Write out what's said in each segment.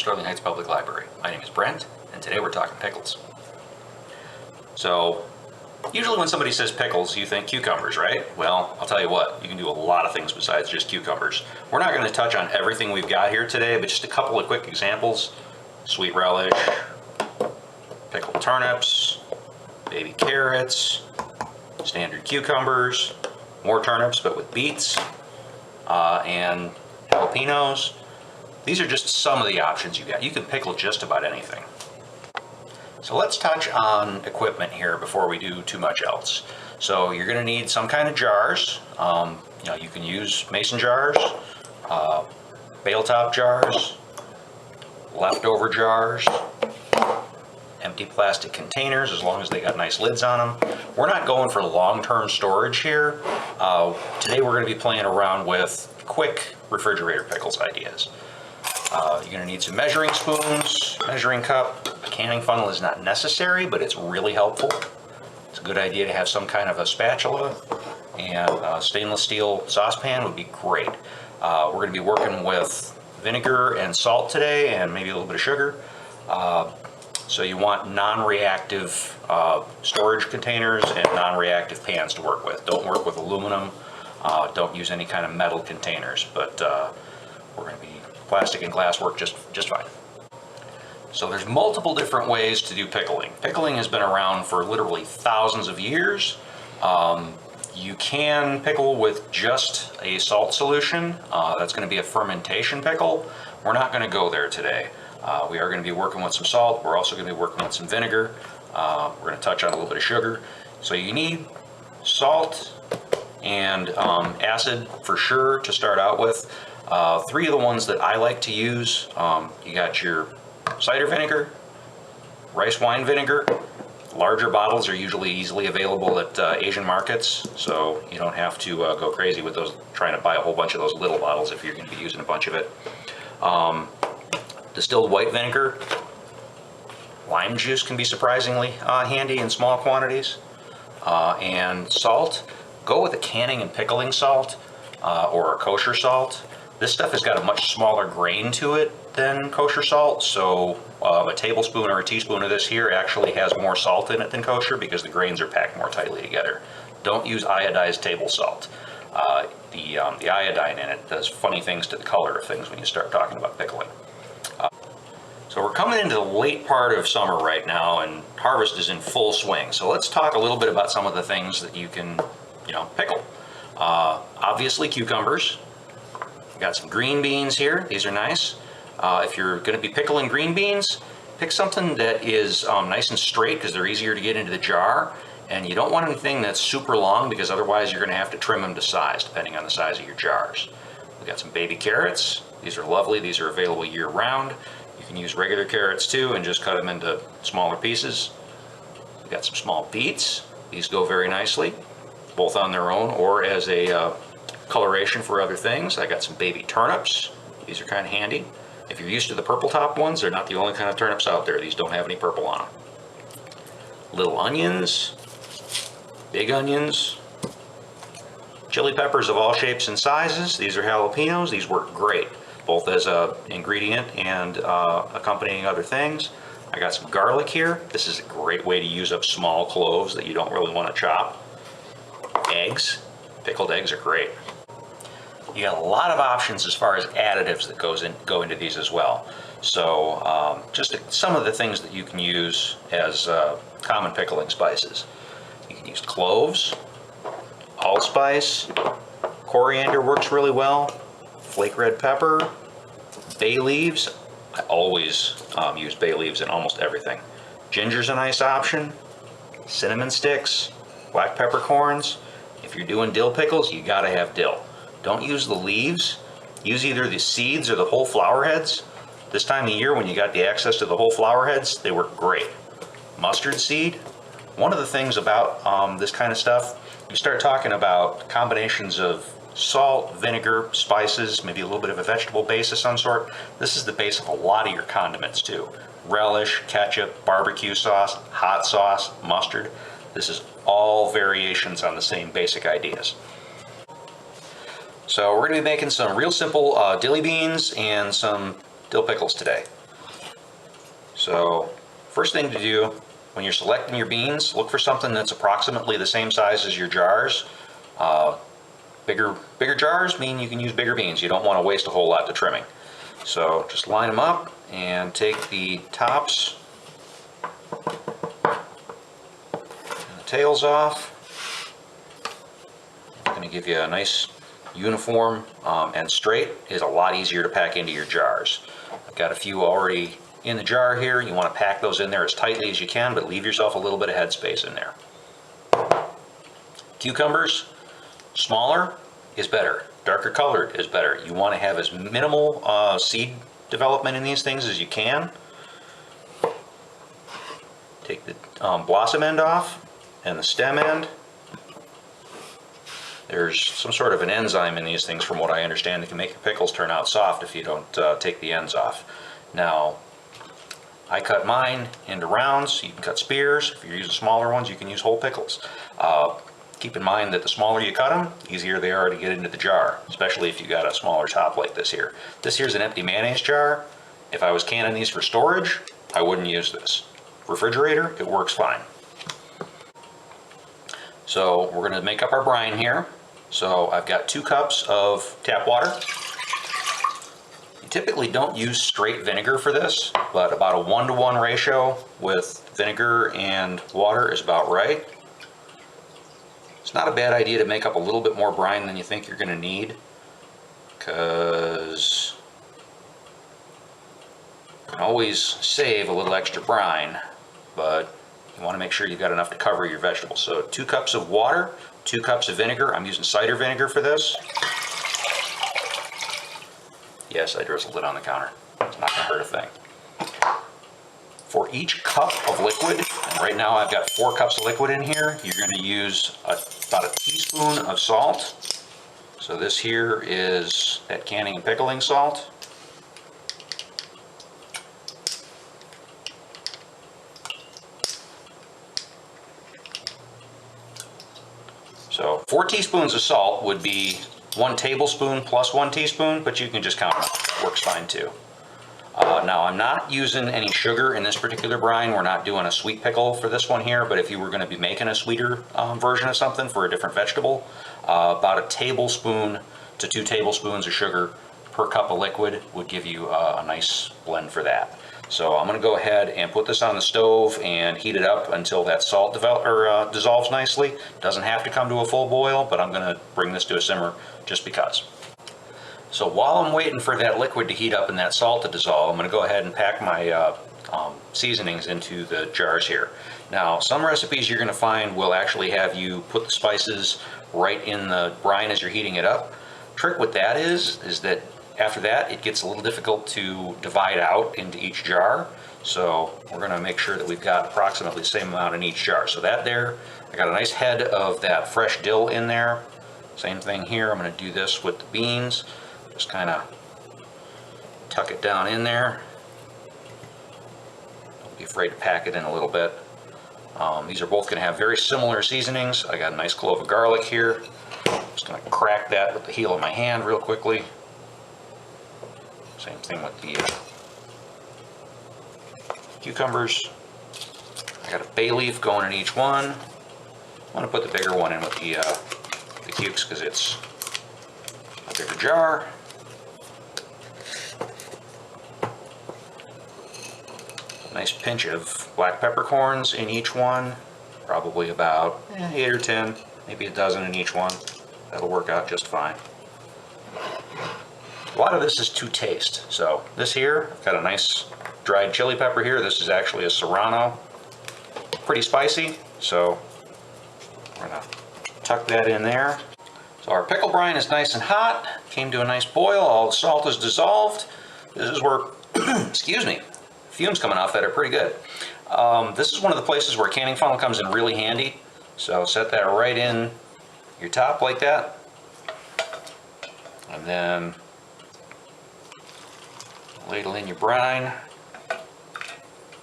Sterling Heights Public Library. My name is Brent, and today we're talking pickles. So, usually when somebody says pickles, you think cucumbers, right? Well, I'll tell you what, you can do a lot of things besides just cucumbers. We're not going to touch on everything we've got here today, but just a couple of quick examples. Sweet relish, pickled turnips, baby carrots, standard cucumbers, more turnips but with beets, and jalapenos. These are just some of the options you got. You can pickle just about anything. So let's touch on equipment here before we do too much else. So you're going to need some kind of jars. You can use mason jars, bale top jars, leftover jars, empty plastic containers as long as they got nice lids on them. We're not going for long-term storage here. Today we're going to be playing around with quick refrigerator pickles ideas. You're going to need some measuring spoons, measuring cup. A canning funnel is not necessary, but it's really helpful. It's a good idea to have some kind of a spatula, and a stainless steel saucepan would be great. We're going to be working with vinegar and salt today, and maybe a little bit of sugar. So you want non-reactive storage containers and non-reactive pans to work with. Don't work with aluminum. Don't use any kind of metal containers, but we're going to be plastic and glass work just fine. So there's multiple different ways to do pickling. Pickling has been around for literally thousands of years. You can pickle with just a salt solution. That's going to be a fermentation pickle. We're not going to go there today. We are going to be working with some salt. We're also going to be working with some vinegar. We're going to touch on a little bit of sugar. So you need salt and acid for sure to start out with. Three of the ones that I like to use, you got your cider vinegar, rice wine vinegar. Larger bottles are usually easily available at Asian markets, so you don't have to go crazy with those, trying to buy a whole bunch of those little bottles if you're going to be using a bunch of it. Distilled white vinegar, lime juice can be surprisingly handy in small quantities, and salt. Go with a canning and pickling salt or a kosher salt. This stuff has got a much smaller grain to it than kosher salt, so a tablespoon or a teaspoon of this here actually has more salt in it than kosher because the grains are packed more tightly together. Don't use iodized table salt. The iodine in it does funny things to the color of things when you start talking about pickling. So we're coming into the late part of summer right now, and harvest is in full swing. So let's talk a little bit about some of the things that you can, pickle. Obviously cucumbers. Got some green beans here. These are nice. If you're going to be pickling green beans, pick something that is nice and straight because they're easier to get into the jar. And you don't want anything that's super long because otherwise you're going to have to trim them to size depending on the size of your jars. We got some baby carrots. These are lovely. These are available year round. You can use regular carrots too and just cut them into smaller pieces. We got some small beets. These go very nicely, both on their own or as a coloration for other things. I got some baby turnips. These are kind of handy. If you're used to the purple top ones, they're not the only kind of turnips out there. These don't have any purple on them. Little onions, big onions, chili peppers of all shapes and sizes. These are jalapenos. These work great, both as an ingredient and accompanying other things. I got some garlic here. This is a great way to use up small cloves that you don't really want to chop. Eggs. Pickled eggs are great. You got a lot of options as far as additives that go into these as well. So just some of the things that you can use as common pickling spices. You can use cloves, allspice, coriander works really well, flake red pepper, bay leaves. I always use bay leaves in almost everything. Ginger's a nice option, cinnamon sticks, black peppercorns. If you're doing dill pickles, you gotta have dill. Don't use the leaves. Use either the seeds or the whole flower heads. This time of year when you got the access to the whole flower heads, they work great. Mustard seed. One of the things about this kind of stuff, you start talking about combinations of salt, vinegar, spices, maybe a little bit of a vegetable base of some sort. This is the base of a lot of your condiments too. Relish, ketchup, barbecue sauce, hot sauce, mustard. This is all variations on the same basic ideas. So we're going to be making some real simple dilly beans and some dill pickles today. So first thing to do when you're selecting your beans, look for something that's approximately the same size as your jars. Bigger jars mean you can use bigger beans. You don't want to waste a whole lot to trimming. So just line them up and take the tops and the tails off. It's going to give you a nice uniform and straight. Is a lot easier to pack into your jars. I've got a few already in the jar here. You want to pack those in there as tightly as you can, but leave yourself a little bit of headspace in there. Cucumbers, smaller is better. Darker colored is better. You want to have as minimal seed development in these things as you can. Take the blossom end off and the stem end. There's some sort of an enzyme in these things, from what I understand, that can make your pickles turn out soft if you don't take the ends off. Now, I cut mine into rounds. You can cut spears. If you're using smaller ones, you can use whole pickles. Keep in mind that the smaller you cut them, the easier they are to get into the jar, especially if you got a smaller top like this here. This here's an empty mayonnaise jar. If I was canning these for storage, I wouldn't use this. Refrigerator, it works fine. So we're going to make up our brine here. So I've got 2 cups of tap water. You typically don't use straight vinegar for this, but about a 1-to-1 ratio with vinegar and water is about right. It's not a bad idea to make up a little bit more brine than you think you're going to need, because you can always save a little extra brine, but you want to make sure you've got enough to cover your vegetables. So 2 cups of water, 2 cups of vinegar. I'm using cider vinegar for this. Yes, I drizzled it on the counter. It's not going to hurt a thing. For each cup of liquid, and right now I've got 4 cups of liquid in here, you're going to use about a teaspoon of salt. So this here is that canning and pickling salt. So 4 teaspoons of salt would be 1 tablespoon plus 1 teaspoon, but you can just count them. It works fine too. Now I'm not using any sugar in this particular brine. We're not doing a sweet pickle for this one here, but if you were going to be making a sweeter version of something for a different vegetable, about a tablespoon to 2 tablespoons of sugar per cup of liquid would give you a nice blend for that. So I'm going to go ahead and put this on the stove and heat it up until that salt dissolves nicely. Doesn't have to come to a full boil, but I'm going to bring this to a simmer just because. So while I'm waiting for that liquid to heat up and that salt to dissolve, I'm going to go ahead and pack my seasonings into the jars here. Now, some recipes you're going to find will actually have you put the spices right in the brine as you're heating it up. Trick with that is that after that, it gets a little difficult to divide out into each jar. So we're going to make sure that we've got approximately the same amount in each jar. So that there, I got a nice head of that fresh dill in there. Same thing here. I'm going to do this with the beans. Just kind of tuck it down in there. Don't be afraid to pack it in a little bit. These are both going to have very similar seasonings. I got a nice clove of garlic here. Just going to crack that with the heel of my hand real quickly. Same thing with the cucumbers. I got a bay leaf going in each one. I'm going to put the bigger one in with the cukes because it's a bigger jar. A nice pinch of black peppercorns in each one. Probably about 8 or 10, maybe a dozen in each one. That'll work out just fine. A lot of this is to taste. So this here, I've got a nice dried chili pepper here. This is actually a Serrano. Pretty spicy, so we're gonna tuck that in there. So our pickle brine is nice and hot. Came to a nice boil. All the salt is dissolved. This is where, excuse me, fumes coming off that are pretty good. This is one of the places where a canning funnel comes in really handy. So set that right in your top like that. And then ladle in your brine.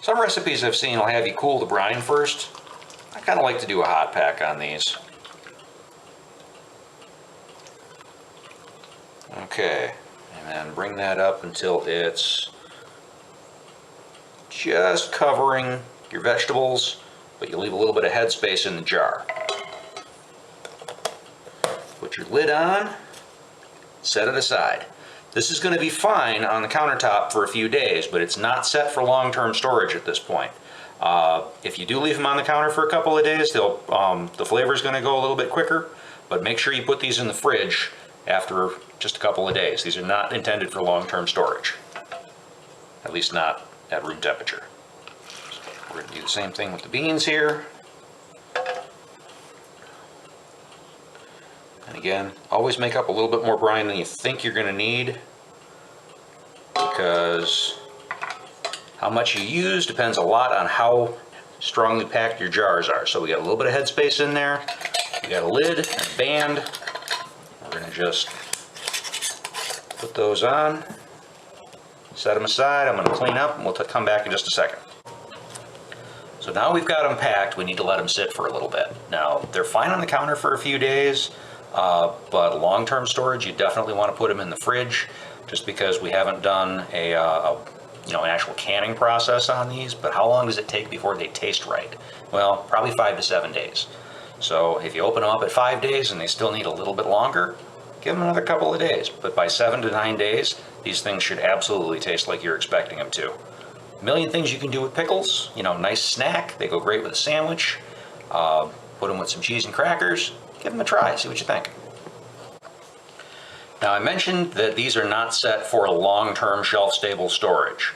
Some recipes I've seen will have you cool the brine first. I kind of like to do a hot pack on these. Okay, and then bring that up until it's just covering your vegetables, but you leave a little bit of headspace in the jar. Put your lid on, set it aside. This is going to be fine on the countertop for a few days, but it's not set for long-term storage at this point. If you do leave them on the counter for a couple of days, the flavor is going to go a little bit quicker, but make sure you put these in the fridge after just a couple of days. These are not intended for long-term storage, at least not at room temperature. So we're going to do the same thing with the beans here. And again, always make up a little bit more brine than you think you're going to need, because how much you use depends a lot on how strongly packed your jars are. So we got a little bit of headspace in there. We got a lid and a band. We're going to just put those on, set them aside. I'm going to clean up and we'll come back in just a second. So now we've got them packed, we need to let them sit for a little bit. Now, they're fine on the counter for a few days, but long-term storage, you definitely want to put them in the fridge, just because we haven't done an actual canning process on these. But how long does it take before they taste right? Well, probably 5 to 7 days. So if you open them up at 5 days and they still need a little bit longer, give them another couple of days. But by 7 to 9 days, these things should absolutely taste like you're expecting them to. A million things you can do with pickles. Nice snack. They go great with a sandwich. Put them with some cheese and crackers. Give them a try. See what you think. Now, I mentioned that these are not set for long-term shelf-stable storage.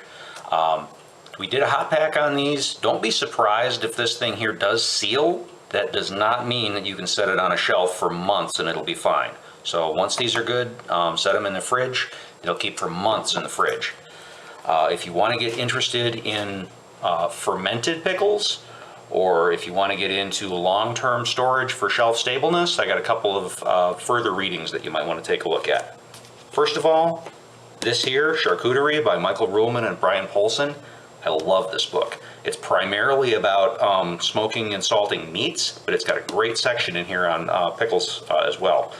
We did a hot pack on these. Don't be surprised if this thing here does seal. That does not mean that you can set it on a shelf for months and it'll be fine. So once these are good, set them in the fridge. It'll keep for months in the fridge. If you want to get interested in fermented pickles, or if you want to get into long-term storage for shelf stableness, I got a couple of further readings that you might want to take a look at. First of all, this here, Charcuterie by Micheal Ruhlman and Brine. I love this book. It's primarily about smoking and salting meats, but it's got a great section in here on pickles as well.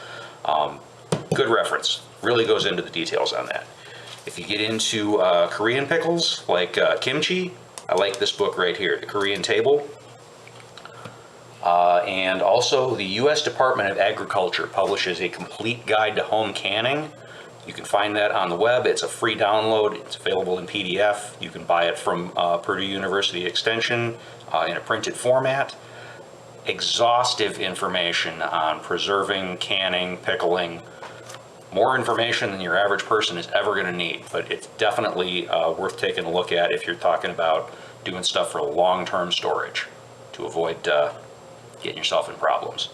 Good reference. Really goes into the details on that. If you get into Korean pickles, like kimchi, I like this book right here, The Korean Table. And also, the U.S. Department of Agriculture publishes a complete guide to home canning. You can find that on the web. It's a free download. It's available in PDF. You can buy it from Purdue University Extension in a printed format. Exhaustive information on preserving, canning, pickling. More information than your average person is ever going to need, but it's definitely worth taking a look at if you're talking about doing stuff for long-term storage to avoid getting yourself in problems.